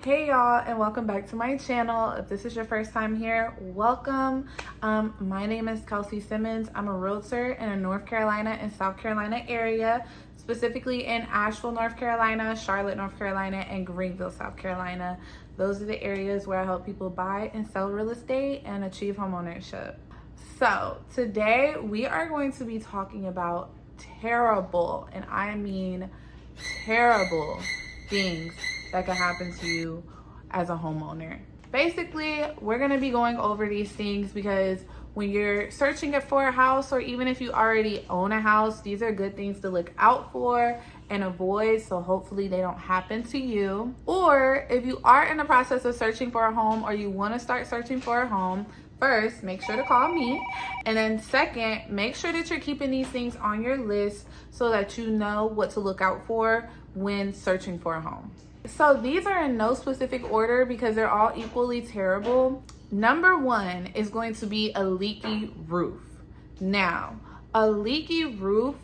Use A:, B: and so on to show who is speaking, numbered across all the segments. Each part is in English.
A: Hey y'all, and welcome back to my channel. If this is your first time here, welcome. My name is Kelsey Simmons. I'm a realtor in the North Carolina and South Carolina area, specifically in Asheville, North Carolina, Charlotte, North Carolina, and Greenville, South Carolina. Those are the areas where I help people buy and sell real estate and achieve homeownership. So today we are going to be talking about terrible, and I mean terrible, things that can happen to you as a homeowner. Basically, we're going to be going over these things because when you're searching for a house, or even if you already own a house, these are good things to look out for and avoid, so hopefully they don't happen to you. Or if you are in the process of searching for a home, or you want to start searching for a home, first, make sure to call me. And then second, make sure that you're keeping these things on your list so that you know what to look out for when searching for a home. So these are in no specific order because they're all equally terrible. Number one is going to be a leaky roof. Now, a leaky roof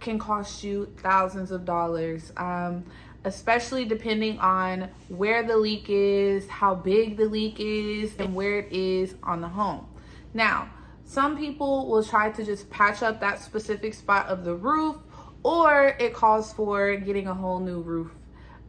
A: can cost you thousands of dollars, especially depending on where the leak is, how big the leak is, and where it is on the home. Now, some people will try to just patch up that specific spot of the roof, or it calls for getting a whole new roof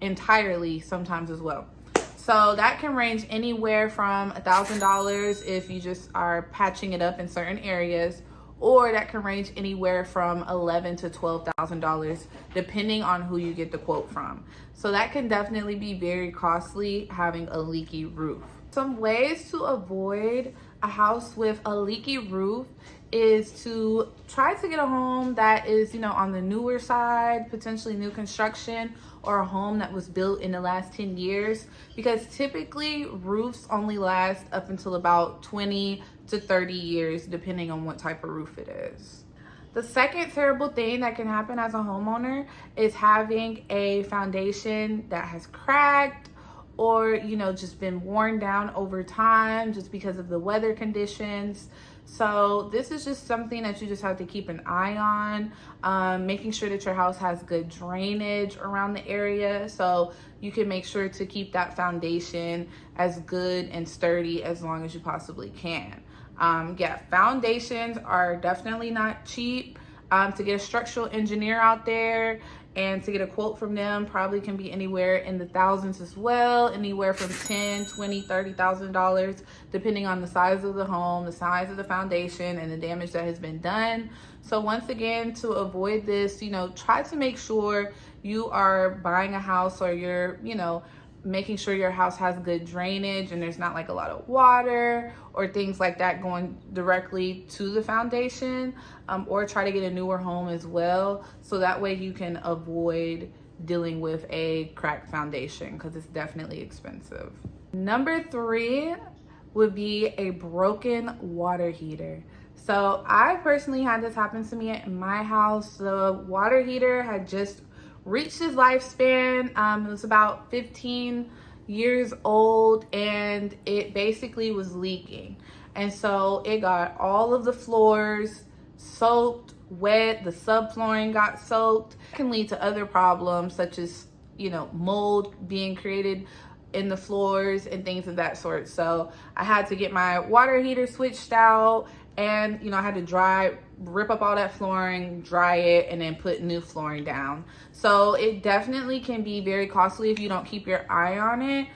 A: entirely sometimes as well. So that can range anywhere from $1,000 if you just are patching it up in certain areas, or that can range anywhere from $11,000 to $12,000 depending on who you get the quote from. So that can definitely be very costly, having a leaky roof. Some ways to avoid a house with a leaky roof is to try to get a home that is, on the newer side, potentially new construction, or a home that was built in the last 10 years, because typically roofs only last up until about 20 to 30 years, depending on what type of roof it is. The second terrible thing that can happen as a homeowner is having a foundation that has cracked, or just been worn down over time just because of the weather conditions. So this is just something that you just have to keep an eye on, making sure that your house has good drainage around the area, so you can make sure to keep that foundation as good and sturdy as long as you possibly can. Foundations are definitely not cheap. To get a structural engineer out there and to get a quote from them probably can be anywhere in the thousands as well, anywhere from $10,000, $20,000, $30,000, depending on the size of the home, the size of the foundation, and the damage that has been done. So once again, to avoid this, try to make sure you are buying a house, or you're, making sure your house has good drainage and there's not like a lot of water or things like that going directly to the foundation, or try to get a newer home as well, so that way you can avoid dealing with a cracked foundation, because it's definitely expensive. Number three would be a broken water heater. So I personally had this happen to me in my house. The water heater had just reached its lifespan. It was about 15 years old, and it basically was leaking. And so it got all of the floors soaked wet, the subflooring got soaked. It can lead to other problems such as, mold being created in the floors and things of that sort. So I had to get my water heater switched out, and I had to rip up all that flooring, dry it, and then put new flooring down. So it definitely can be very costly if you don't keep your eye on it,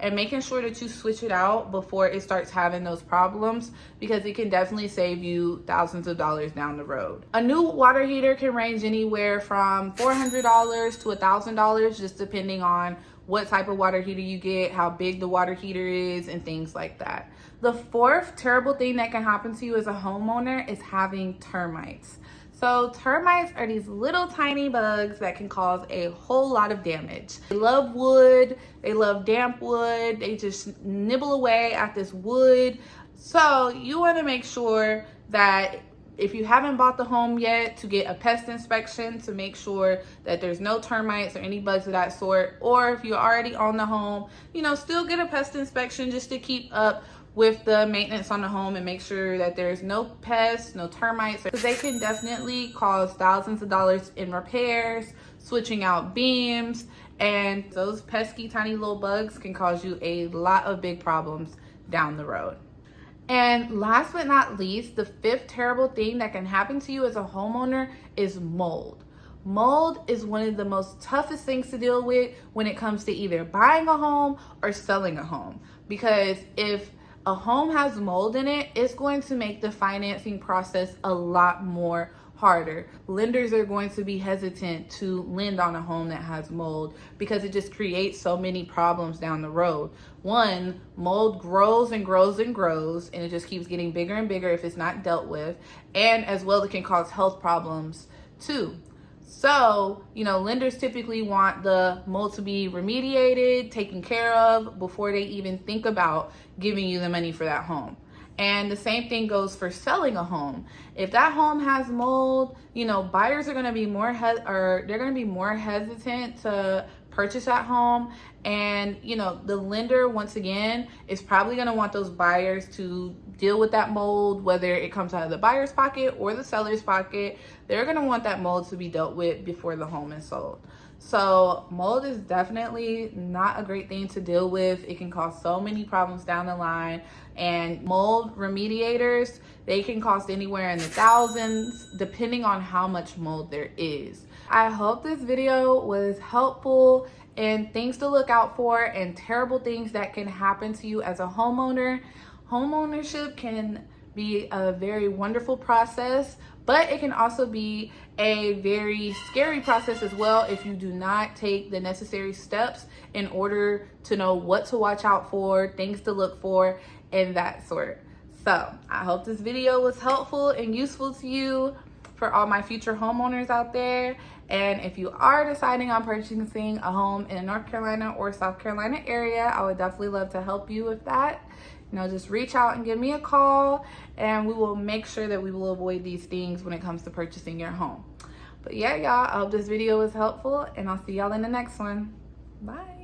A: and making sure that you switch it out before it starts having those problems, because it can definitely save you thousands of dollars down the road. A new water heater can range anywhere from $400 to $1,000, just depending on what type of water heater you get, how big the water heater is, and things like that. The fourth terrible thing that can happen to you as a homeowner is having termites. So termites are these little tiny bugs that can cause a whole lot of damage. They love wood, they love damp wood, they just nibble away at this wood. So you want to make sure that if you haven't bought the home yet, to get a pest inspection to make sure that there's no termites or any bugs of that sort. Or if you already own the home, still get a pest inspection just to keep up with the maintenance on the home and make sure that there's no pests, no termites, because they can definitely cause thousands of dollars in repairs, switching out beams, And those pesky tiny little bugs can cause you a lot of big problems down the road. And last but not least, the fifth terrible thing that can happen to you as a homeowner is mold. Mold is one of the most toughest things to deal with when it comes to either buying a home or selling a home. Because if a home has mold in it, it's going to make the financing process a lot more harder. Lenders are going to be hesitant to lend on a home that has mold because it just creates so many problems down the road. One, mold grows and grows and grows, and it just keeps getting bigger and bigger if it's not dealt with. And as well, it can cause health problems too. So, lenders typically want the mold to be remediated, taken care of before they even think about giving you the money for that home. And the same thing goes for selling a home. If that home has mold, buyers are going to be more hesitant to purchase that home. And, the lender, once again, is probably going to want those buyers to deal with that mold, whether it comes out of the buyer's pocket or the seller's pocket. They're going to want that mold to be dealt with before the home is sold. So mold is definitely not a great thing to deal with. It can cause so many problems down the line. And mold remediators, they can cost anywhere in the thousands, depending on how much mold there is. I hope this video was helpful and things to look out for and terrible things that can happen to you as a homeowner. Homeownership can be a very wonderful process, but it can also be a very scary process as well if you do not take the necessary steps in order to know what to watch out for, things to look for, and that sort. So I hope this video was helpful and useful to you for all my future homeowners out there. And if you are deciding on purchasing a home in the North Carolina or South Carolina area, I would definitely love to help you with that. Just reach out and give me a call, and we will make sure that we will avoid these things when it comes to purchasing your home. But yeah, y'all, I hope this video was helpful, and I'll see y'all in the next one. Bye.